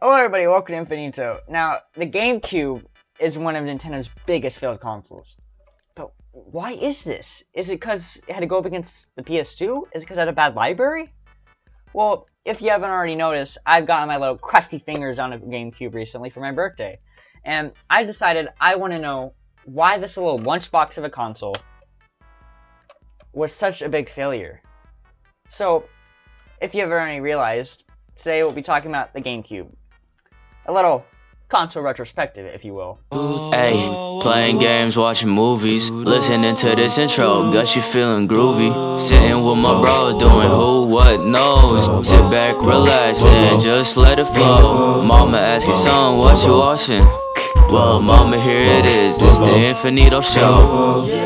Hello everybody, welcome to Infinito. Now, the GameCube is one of Nintendo's biggest failed consoles. But why is this? Is it because it had to go up against the PS2? Is it because it had a bad library? Well, if you haven't already noticed, I've gotten my little crusty fingers on a GameCube recently for my birthday. And I decided I want to know why this little lunchbox of a console was such a big failure. So, if you haven't already realized, today we'll be talking about the GameCube. A little console retrospective, if you will. Hey, playing games, watching movies, listening to this intro, got you feeling groovy. Sitting with my bros, doing who, what, knows. Sit back, relax, and just let it flow. Mama asking son, what you watching? Well, mama, here it is, it's the Infinito Show.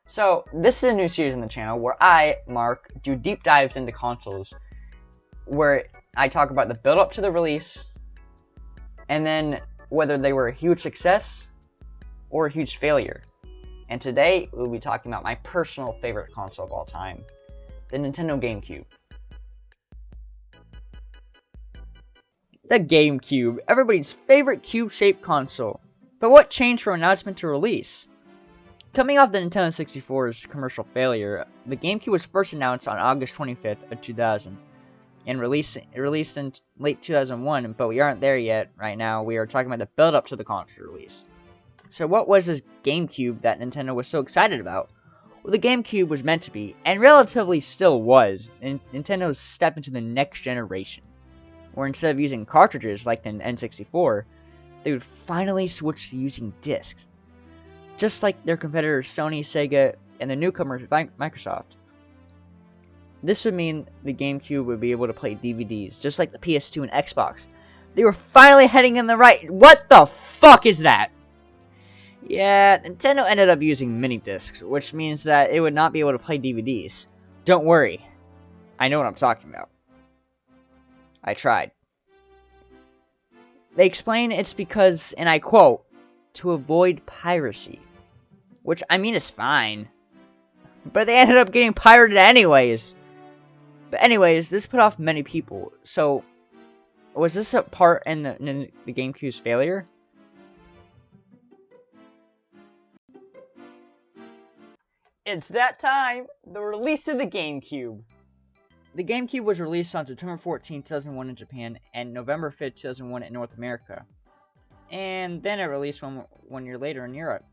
So, this is a new series on the channel where I, Mark, do deep dives into consoles, where I talk about the build-up to the release, and then whether they were a huge success or a huge failure. And today, we'll be talking about my personal favorite console of all time, the Nintendo GameCube. The GameCube, everybody's favorite cube-shaped console. But what changed from announcement to release? Coming off the Nintendo 64's commercial failure, the GameCube was first announced on August 25th of 2000 and released in late 2001, but we aren't there yet right now. We are talking about the build-up to the console release. So what was this GameCube that Nintendo was so excited about? Well, the GameCube was meant to be, and relatively still was, Nintendo's step into the next generation, where instead of using cartridges like the N64, they would finally switch to using discs. Just like their competitors Sony, Sega, and the newcomers Microsoft. This would mean the GameCube would be able to play DVDs, just like the PS2 and Xbox. They were finally heading in the right. What the fuck is that? Yeah, Nintendo ended up using mini discs, which means that it would not be able to play DVDs. Don't worry, I know what I'm talking about. I tried. They explain it's because, and I quote, to avoid piracy. Which, I mean, is fine. But they ended up getting pirated anyways. But anyways, this put off many people. So, was this a part in the GameCube's failure? It's that time! The release of the GameCube! The GameCube was released on September 14, 2001 in Japan, and November 5, 2001 in North America. And then it released one year later in Europe.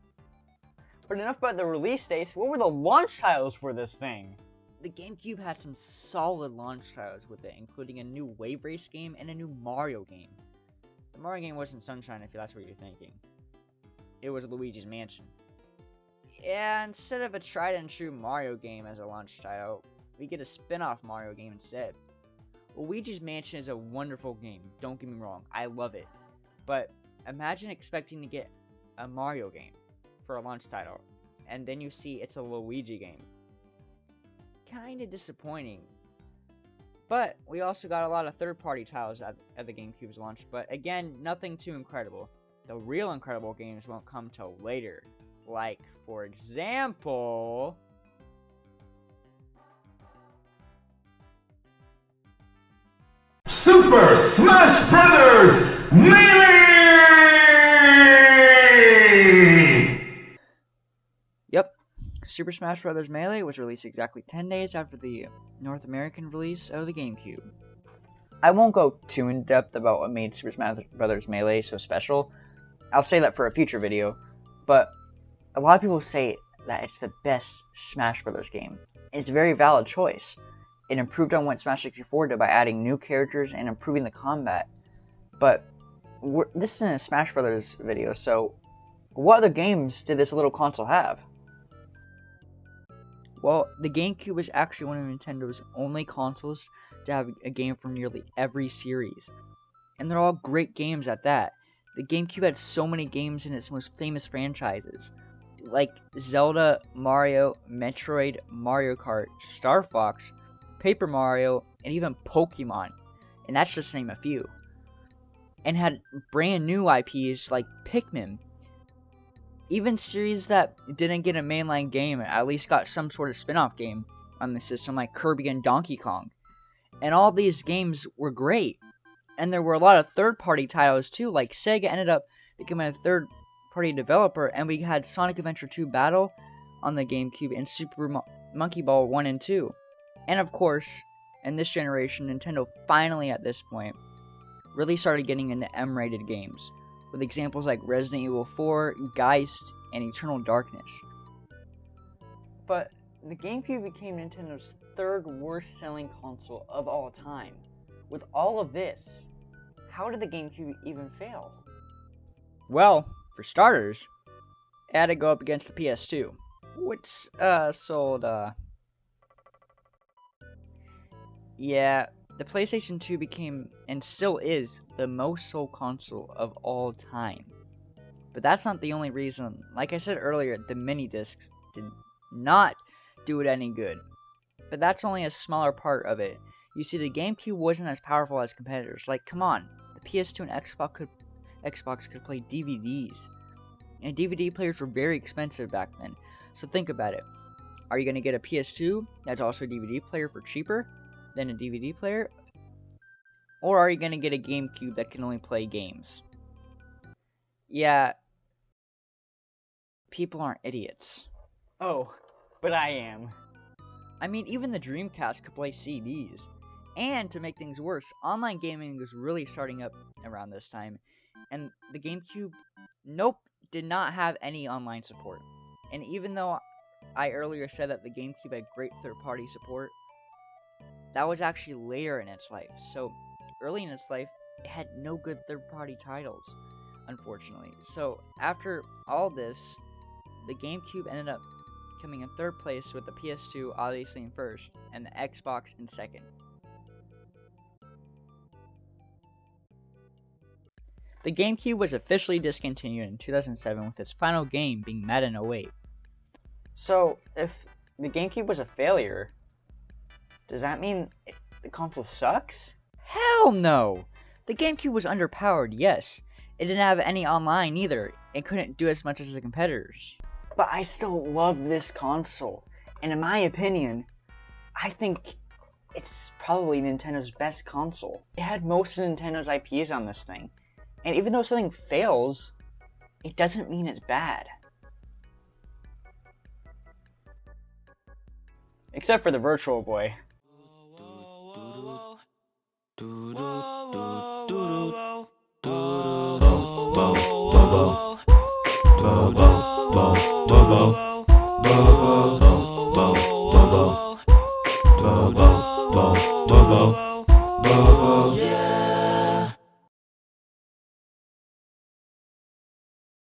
But enough about the release dates. What were the launch titles for this thing? The GameCube had some solid launch titles with it, including a new Wave Race game and a new Mario game. The Mario game wasn't Sunshine, if that's what you're thinking. It was Luigi's Mansion. Yeah, instead of a tried and true Mario game as a launch title, we get a spin-off Mario game instead. Luigi's Mansion is a wonderful game, don't get me wrong, I love it. But imagine expecting to get a Mario game for a launch title, and then you see it's a Luigi game. Kinda disappointing. But we also got a lot of third-party titles at the GameCube's launch, but again, nothing too incredible. The real incredible games won't come till later. Like, for example... Super Smash Brothers Melee! Yep, Super Smash Bros. Melee was released exactly 10 days after the North American release of the GameCube. I won't go too in-depth about what made Super Smash Bros. Melee so special. I'll say that for a future video, but a lot of people say that it's the best Smash Bros. Game. It's a very valid choice. It improved on what Smash 64 did by adding new characters and improving the combat. But this isn't a Smash Bros. Video, so what other games did this little console have? Well, the GameCube was actually one of Nintendo's only consoles to have a game from nearly every series. And they're all great games at that. The GameCube had so many games in its most famous franchises, like Zelda, Mario, Metroid, Mario Kart, Star Fox, Paper Mario, and even Pokemon, and that's just to name a few. And had brand new IPs like Pikmin, Even series that didn't get a mainline game at least got some sort of spin-off game on the system, like Kirby and Donkey Kong. And all these games were great. And there were a lot of third-party titles too, like Sega ended up becoming a third-party developer, and we had Sonic Adventure 2 Battle on the GameCube and Super Monkey Ball 1 and 2. And of course, in this generation, Nintendo finally at this point really started getting into M-rated games, with examples like Resident Evil 4, Geist, and Eternal Darkness. But the GameCube became Nintendo's third worst selling console of all time. With all of this, how did the GameCube even fail? Well, for starters, it had to go up against the PS2, which sold. Yeah, the PlayStation 2 became, and still is, the most sold console of all time. But that's not the only reason. Like I said earlier, the mini discs did not do it any good. But that's only a smaller part of it. You see, the GameCube wasn't as powerful as competitors. Like, come on, the PS2 and Xbox could play DVDs. And DVD players were very expensive back then. So think about it. Are you going to get a PS2 that's also a DVD player for cheaper than a DVD player? Or are you going to get a GameCube that can only play games? Yeah, people aren't idiots. Oh, but I am. I mean, even the Dreamcast could play CDs. And to make things worse, online gaming was really starting up around this time. And the GameCube, did not have any online support. And even though I earlier said that the GameCube had great third-party support, that was actually later in its life. So, early in its life, it had no good third-party titles, unfortunately. So, after all this, the GameCube ended up coming in third place, with the PS2 obviously in first, and the Xbox in second. The GameCube was officially discontinued in 2007, with its final game being Madden 08. So, if the GameCube was a failure, does that mean the console sucks? Hell no! The GameCube was underpowered, yes. It didn't have any online either, and couldn't do as much as the competitors. But I still love this console, and in my opinion, I think it's probably Nintendo's best console. It had most of Nintendo's IPs on this thing, and even though something fails, it doesn't mean it's bad. Except for the Virtual Boy. Yeah.